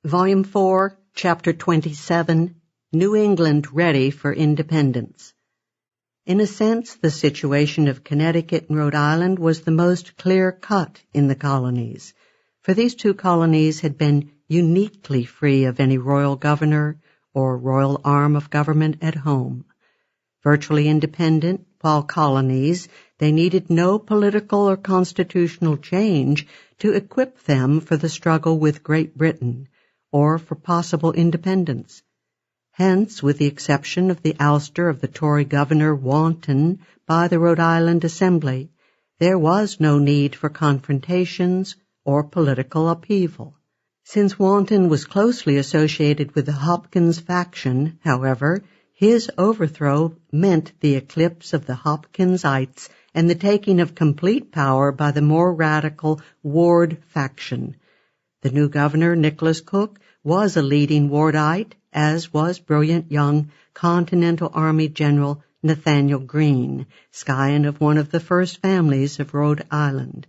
Volume 4, Chapter 27, New England Ready for Independence. In a sense, the situation of Connecticut and Rhode Island was the most clear-cut in the colonies, for these two colonies had been uniquely free of any royal governor or royal arm of government at home. Virtually independent, while colonies, they needed no political or constitutional change to equip them for the struggle with Great Britain, or for possible independence. Hence, with the exception of the ouster of the Tory governor Wanton by the Rhode Island Assembly, there was no need for confrontations or political upheaval. Since Wanton was closely associated with the Hopkins faction, however, his overthrow meant the eclipse of the Hopkinsites and the taking of complete power by the more radical Ward faction. The new governor, Nicholas Cook, was a leading Wardite, as was brilliant young Continental Army General Nathaniel Greene, scion of one of the first families of Rhode Island.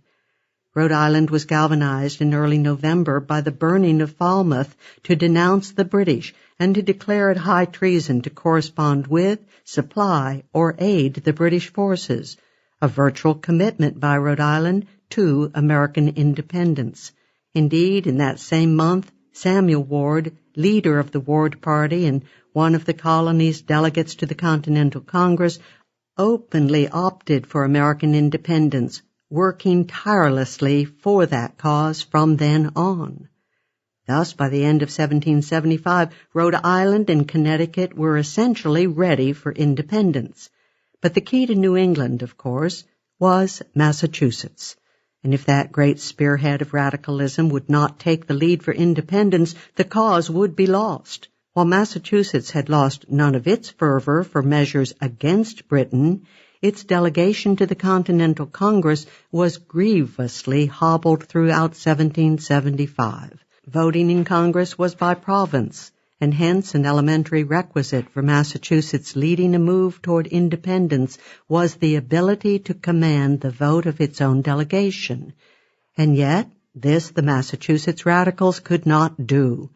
Rhode Island was galvanized in early November by the burning of Falmouth to denounce the British and to declare it high treason to correspond with, supply, or aid the British forces, a virtual commitment by Rhode Island to American independence. Indeed, in that same month, Samuel Ward, leader of the Ward Party and one of the colony's delegates to the Continental Congress, openly opted for American independence, working tirelessly for that cause from then on. Thus, by the end of 1775, Rhode Island and Connecticut were essentially ready for independence. But the key to New England, of course, was Massachusetts. And if that great spearhead of radicalism would not take the lead for independence, the cause would be lost. While Massachusetts had lost none of its fervor for measures against Britain, its delegation to the Continental Congress was grievously hobbled throughout 1775. Voting in Congress was by province, and hence an elementary requisite for Massachusetts leading a move toward independence was the ability to command the vote of its own delegation. And yet, this the Massachusetts radicals could not do.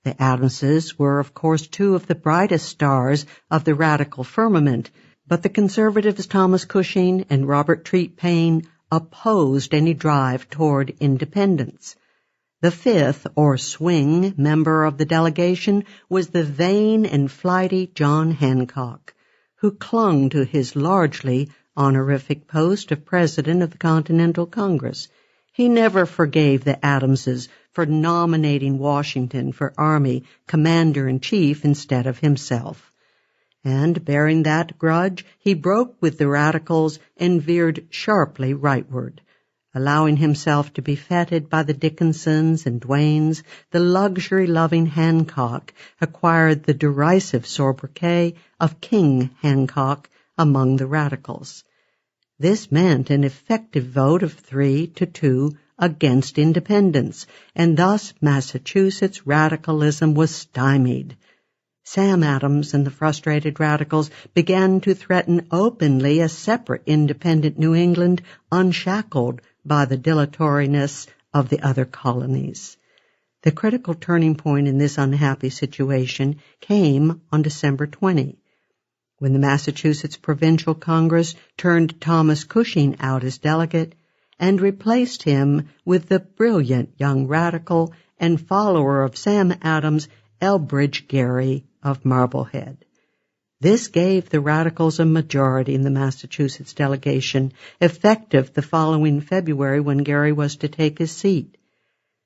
The Adamses were, of course, two of the brightest stars of the radical firmament, but the conservatives Thomas Cushing and Robert Treat Paine opposed any drive toward independence. The fifth, or swing, member of the delegation was the vain and flighty John Hancock, who clung to his largely honorific post of President of the Continental Congress. He never forgave the Adamses for nominating Washington for Army Commander-in-Chief instead of himself. And, bearing that grudge, he broke with the radicals and veered sharply rightward. Allowing himself to be feted by the Dickinsons and Duanes, the luxury-loving Hancock acquired the derisive sobriquet of King Hancock among the radicals. This meant an effective vote of 3-2 against independence, and thus Massachusetts radicalism was stymied. Sam Adams and the frustrated radicals began to threaten openly a separate independent New England unshackled by the dilatoriness of the other colonies. The critical turning point in this unhappy situation came on December 20, when the Massachusetts Provincial Congress turned Thomas Cushing out as delegate and replaced him with the brilliant young radical and follower of Sam Adams, Elbridge Gerry of Marblehead. This gave the radicals a majority in the Massachusetts delegation, effective the following February when Gerry was to take his seat.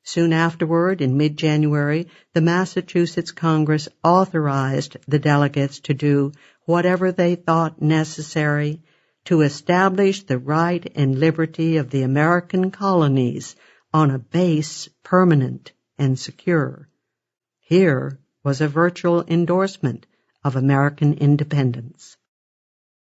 Soon afterward, in mid-January, the Massachusetts Congress authorized the delegates to do whatever they thought necessary to establish the right and liberty of the American colonies on a base permanent and secure. Here was a virtual endorsement of American independence.